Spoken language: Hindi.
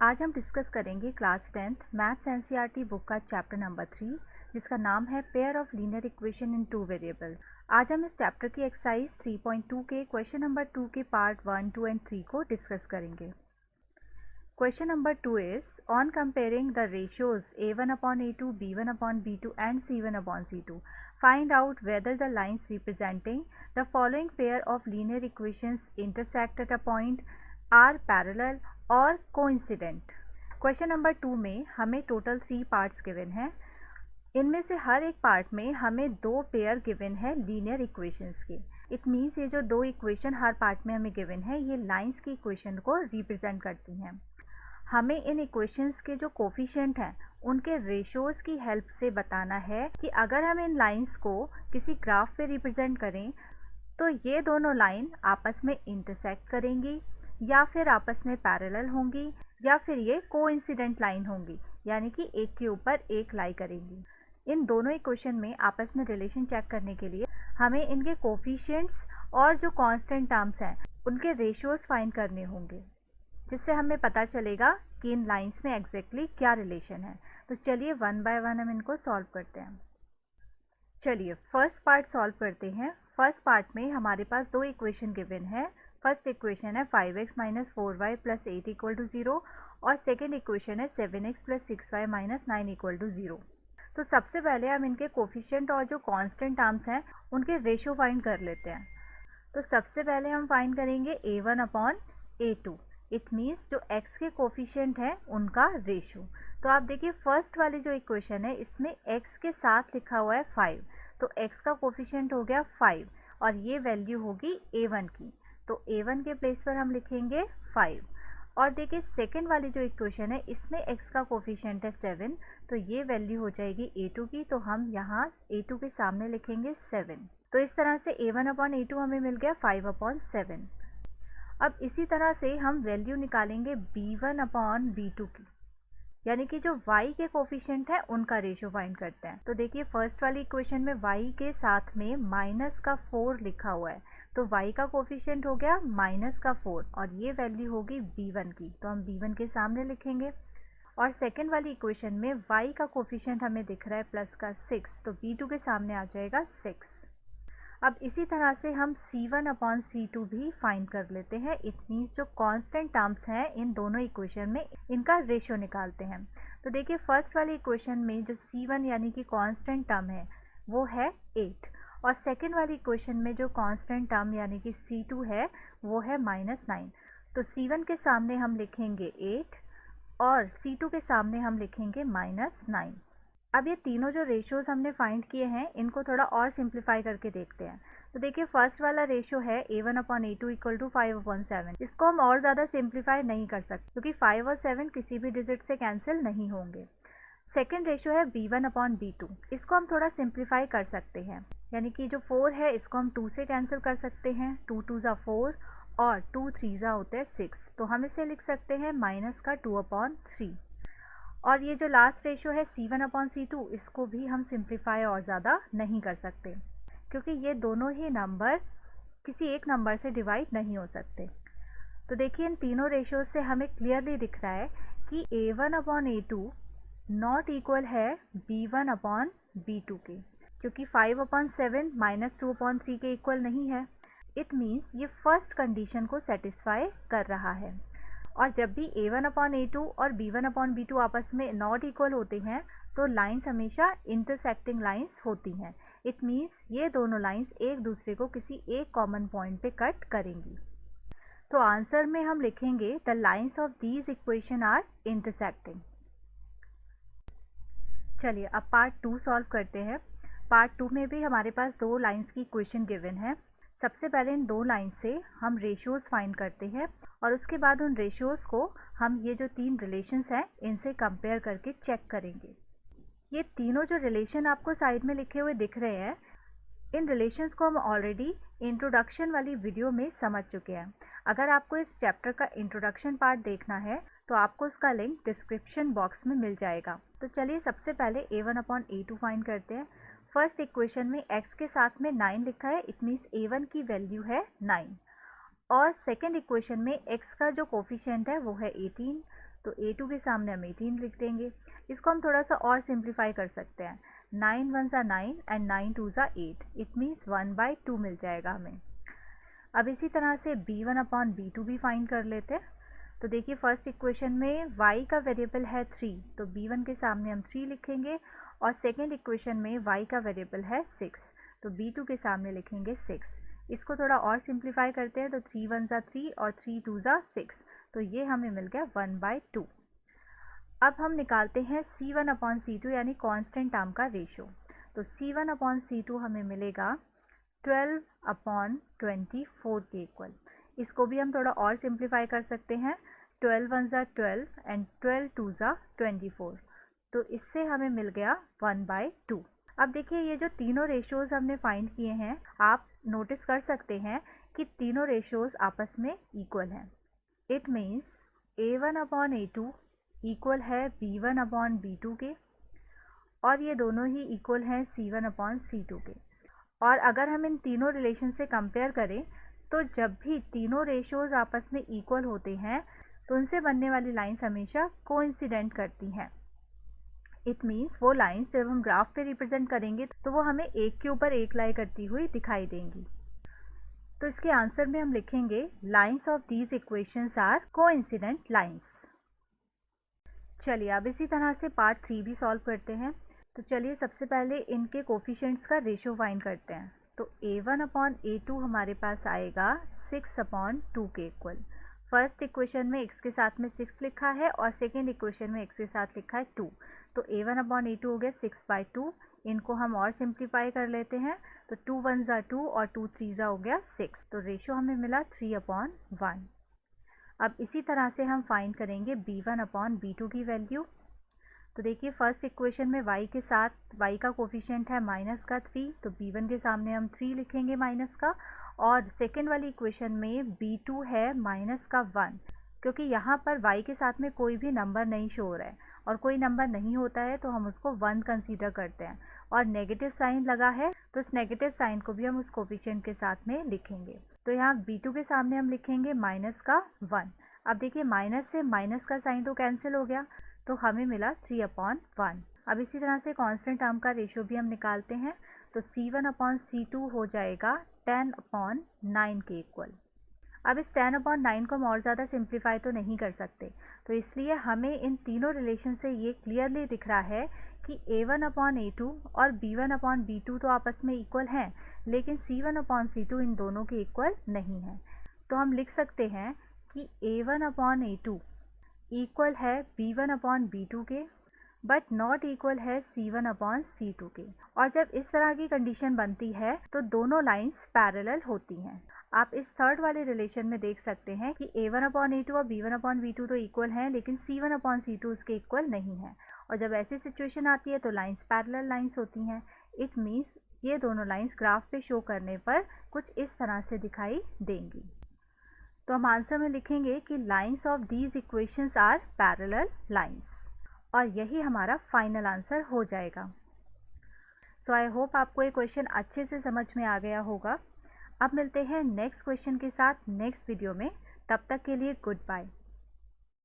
आज हम डिस्कस करेंगे class 10th maths NCERT book का चैप्टर नंबर 3 जिसका नाम है pair of linear equation in two variables. आज हम इस चैप्टर की एक्सरसाइज 3.2 के क्वेश्चन नंबर 2 के पार्ट 1, 2 एंड 3 को डिस्कस करेंगे। Question number 2 is on comparing the ratios a1 upon a2, b1 upon b2 and c1 upon c2. Find out whether the lines representing the following pair of linear equations intersect at a point are parallel or coincident. Question number 2 में हमें टोटल 3 पार्ट्स गिवन हैं। इनमें से हर एक पार्ट में हमें दो पेयर गिवन है लीनियर इक्वेशंस के। इट मीन्स ये जो दो इक्वेशन हर पार्ट में हमें गिवन है ये लाइंस की इक्वेशन को रिप्रेजेंट करती हैं। हमें इन इक्वेशंस के जो कोफिशिएंट हैं उनके रेशियोज़ की हेल्प से बताना है कि अगर हम इन लाइंस को किसी ग्राफ पे रिप्रेजेंट करें तो ये दोनों लाइन आपस में इंटरसेक्ट करेंगी या फिर आपस में पैरेलल होंगी या फिर ये कोइंसिडेंट लाइन होंगी, यानी कि एक के ऊपर एक लाई करेंगी। इन दोनों इक्वेशन में आपस में रिलेशन चेक करने के लिए हमें इनके कोफिशिएंट्स और जो कांस्टेंट टर्म्स हैं उनके रेशियोज़ फाइंड करने होंगे, जिससे हमें पता चलेगा कि इन लाइंस में एग्जैक्टली क्या रिलेशन है। तो चलिए वन बाय वन हम इनको सॉल्व करते हैं। चलिए फर्स्ट पार्ट सॉल्व करते हैं। फर्स्ट पार्ट में हमारे पास दो इक्वेशन गिवन है। फर्स्ट इक्वेशन है 5x - 4y + 8 = 0 और सेकेंड इक्वेशन है 7x + 6y - 9 = 0। तो सबसे पहले हम इनके कोफिशिएंट और जो कांस्टेंट टर्म्स हैं उनके रेशियो फाइंड कर लेते हैं। तो सबसे पहले हम फाइंड करेंगे a1 upon a2। It means जो x के कोफिशिएंट हैं उनका रेशियो। तो आप देखिए फर्स्ट वाली जो इक्वेशन है इसमें x के साथ लिखा हुआ है 5, तो x का कोफिशिएंट हो गया 5 और ये वैल्यू होगी a1 की। तो a1 के प्लेस पर हम लिखेंगे 5। और देखिए सेकेंड वाली जो इक्वेशन है इसमें x का कोफिशिएंट है 7, तो ये वैल्यू हो जाएगी a2 की। तो हम यहाँ a2 के सामने लिखेंगे 7। तो इस तरह से a1 upon a2 हमें मिल गया 5 upon 7। अब इसी तरह से हम वैल्यू निकालेंगे b1 upon b2 की, यानी कि जो y के कोफिशिएंट है उनका रेशियो फाइंड करते हैं। तो देखिए फर्स्ट वाली इक्वेशन में y के साथ में -4 लिखा हुआ है, तो y का कोफिशिएंट हो गया -4 और ये वैल्यू होगी b1 की। तो हम b1 के सामने लिखेंगे। और सेकेंड वाली इक्वेशन में y का कोफिशिएंट हमें दिख रहा है +6, तो b2 के सामने आ जाएगा 6। अब इसी तरह से हम c1 upon c2 भी फाइंड कर लेते हैं। इट मीन्स जो कांस्टेंट टर्म्स हैं इन दोनों इक्वेशन में इनका रेशियो निकालते हैं। तो देखिए फर्स्ट वाली इक्वेशन में जो c1 यानी कि कांस्टेंट टर्म है वो है 8 और सेकेंड वाली इक्वेशन में जो कांस्टेंट टर्म यानी कि c2 है वो है -9। तो c1 के सामने हम लिखेंगे 8 और c2 के सामने हम लिखेंगे -9। अब ये तीनों जो रेशियोज हमने फाइंड किए हैं इनको थोड़ा और सिंप्लीफाई करके देखते हैं। तो देखिए फर्स्ट वाला रेशियो है a1 upon a2 = 5 upon 7। इसको हम और ज़्यादा सिंप्लीफाई नहीं कर सकते क्योंकि 5 और 7 किसी भी डिजिट से कैंसिल नहीं होंगे। सेकेंड रेशियो है b1 upon b2। इसको हम थोड़ा सिंप्लीफाई कर सकते हैं, यानी कि जो 4 है इसको हम 2 से कैंसिल कर सकते हैं। 2 2 ज़ा 4 और 2 3 ज़ा होते हैं 6, तो हम इसे लिख सकते हैं -2 upon 3। और ये जो लास्ट रेशियो है c1 upon c2 इसको भी हम सिंप्लीफाई और ज़्यादा नहीं कर सकते क्योंकि ये दोनों ही नंबर किसी एक नंबर से डिवाइड नहीं हो सकते। तो देखिए इन तीनों रेशियोज से हमें क्लियरली दिख रहा है कि a1 upon a2 not equal है b1 upon b2 के, क्योंकि 5 upon 7 -2 upon 3 के इक्वल नहीं है। इट मीन्स ये फर्स्ट कंडीशन को सेटिस्फाई कर रहा है। और जब भी a1 upon a2 और b1 upon b2 आपस में नॉट इक्वल होते हैं तो लाइंस हमेशा इंटरसेक्टिंग लाइंस होती हैं। इट मीन्स ये दोनों लाइंस एक दूसरे को किसी एक कॉमन पॉइंट पे कट करेंगी। तो आंसर में हम लिखेंगे the lines of these equation are intersecting. चलिए अब पार्ट 2 सॉल्व करते हैं। पार्ट 2 में भी हमारे पास दो लाइंस की इक्वेशन गिवन है। सबसे पहले इन दो लाइन से हम रेशियोज़ फाइंड करते हैं और उसके बाद उन रेशियोज़ को हम ये जो तीन रिलेशंस हैं इनसे कंपेयर करके चेक करेंगे। ये तीनों जो रिलेशन आपको साइड में लिखे हुए दिख रहे हैं इन रिलेशंस को हम ऑलरेडी इंट्रोडक्शन वाली वीडियो में समझ चुके हैं। अगर आपको इस चैप्टर का इंट्रोडक्शन पार्ट देखना है तो आपको उसका लिंक डिस्क्रिप्शन बॉक्स में मिल जाएगा। तो चलिए सबसे पहले a1 upon a2 फाइंड करते हैं। फर्स्ट इक्वेशन में x के साथ में 9 लिखा है, इट मीन्स a1 की वैल्यू है 9 और सेकेंड इक्वेशन में x का जो कोफिशिएंट है वो है 18, तो A2 के सामने हम 18 लिख देंगे। इसको हम थोड़ा सा और सिंप्लीफाई कर सकते हैं। 9 1 ज़ा 9 एंड 9 2 ज़ा 8, इट मीन्स 1/2 मिल जाएगा हमें। अब इसी तरह से B1 अपॉन B2 भी फाइंड कर लेते हैं। तो देखिए फर्स्ट इक्वेशन में y का वेरिएबल है 3, तो B1 के सामने हम 3 लिखेंगे, और सेकेंड इक्वेशन में y का वेरिएबल है 6, तो B2 के सामने लिखेंगे 6। इसको थोड़ा और सिंप्लीफाई करते हैं, तो 3 1 ज़ा 3 और 3 2 ज़ा 6, तो ये हमें मिल गया 1/2। अब हम निकालते हैं C1 अपॉन C2 यानी कांस्टेंट टर्म का रेशो। तो C1 अपॉन C2 हमें मिलेगा 12 अपॉन 24 के इक्वल। इसको भी हम थोड़ा और सिंप्लीफाई कर सकते हैं। 12 1 ज़ा 12 एंड 12 2 ज़ा 24, तो इससे हमें मिल गया 1/2। अब देखिए ये जो तीनों रेशोज़ हमने फाइंड किए हैं, आप नोटिस कर सकते हैं कि तीनों रेशोज़ आपस में इक्वल हैं। It means A1 upon A2 equal है B1 अपॉन B2 के, और ये दोनों ही इक्वल हैं C1 अपॉन C2 के। और अगर हम इन तीनों रिलेशन से कंपेयर करें, तो जब भी तीनों रेशोज़ आपस में इक्वल होते हैं तो उनसे बनने वाली लाइंस हमेशा कोइंसिडेंट करती हैं। इट मीन्स वो लाइंस जब हम ग्राफ पे रिप्रेजेंट करेंगे तो वो हमें एक के ऊपर एक लाई करती हुई दिखाई देंगी। तो इसके आंसर में हम लिखेंगे lines of these equations are coincident lines. चलिए अब इसी तरह से पार्ट 3 भी सॉल्व करते हैं। तो चलिए सबसे पहले इनके कोफिशिएंट्स का रेशो फाइंड करते हैं। तो A1 अपॉन A2 हमारे पास आएगा 6 अपॉन 2 के इक्वल। फर्स्ट इक्वेशन में x के साथ में 6 लिखा है और सेकेंड इक्वेशन में x के साथ लिखा है 2, तो A1 अपॉन A2 हो गया 6/2। इनको हम और सिंप्लीफाई कर लेते हैं, तो 2 1 ज़ा 2 और 2 3 ज़ा हो गया 6, तो रेशो हमें मिला 3/1। अब इसी तरह से हम फाइंड करेंगे B1 अपॉन B2 की वैल्यू। तो देखिए फर्स्ट इक्वेशन में y के साथ y का कोफिशिएंट है -3, तो B1 के सामने हम 3 लिखेंगे माइनस का, और सेकेंड वाली इक्वेशन में B2 है -1, क्योंकि यहाँ पर y के साथ में कोई भी नंबर नहीं शो हो रहा है, और कोई नंबर नहीं होता है तो हम उसको 1 कंसीडर करते हैं, और नेगेटिव साइन लगा है तो इस नेगेटिव साइन को भी हम उस कोफिशिएंट के साथ में लिखेंगे। तो यहाँ B2 के सामने हम लिखेंगे -1। अब देखिए माइनस से माइनस का साइन तो कैंसिल हो गया, तो हमें मिला 3/1। अब इसी तरह से कांस्टेंट टर्म का रेशो भी हम निकालते हैं। तो C1 अपॉन C2 हो जाएगा 10/9 के इक्वल। अब इस 10/9 को हम और ज़्यादा सिंप्लीफाई तो नहीं कर सकते, तो इसलिए हमें इन तीनों रिलेशन से ये क्लियरली दिख रहा है कि A1 अपॉन A2 और B1 अपॉन B2 तो आपस में इक्वल हैं, लेकिन C1 अपॉन C2 इन दोनों के इक्वल नहीं है। तो हम लिख सकते हैं कि A1 अपॉन A2 इक्वल है B1 अपॉन B2 के, बट नॉट इक्वल है C1 अपॉन C2 के। और जब इस तरह की कंडीशन बनती है तो दोनों लाइंस पैरेलल होती हैं। आप इस थर्ड वाले रिलेशन में देख सकते हैं कि A1 अपॉन A2 और B1 अपॉन B2 तो इक्वल हैं, लेकिन C1 अपॉन C2 उसके इक्वल नहीं है। और जब ऐसी सिचुएशन आती है तो लाइंस पैरेलल लाइंस होती हैं। इट मीन्स ये दोनों लाइंस ग्राफ पे शो करने पर कुछ इस तरह से दिखाई देंगी। तो हम आंसर में लिखेंगे कि lines of these equations are parallel lines, और यही हमारा फाइनल आंसर हो जाएगा। सो आई होप आपको ये क्वेश्चन अच्छे से समझ में आ गया होगा। अब मिलते हैं नेक्स्ट क्वेश्चन के साथ नेक्स्ट वीडियो में। तब तक के लिए गुड बाय।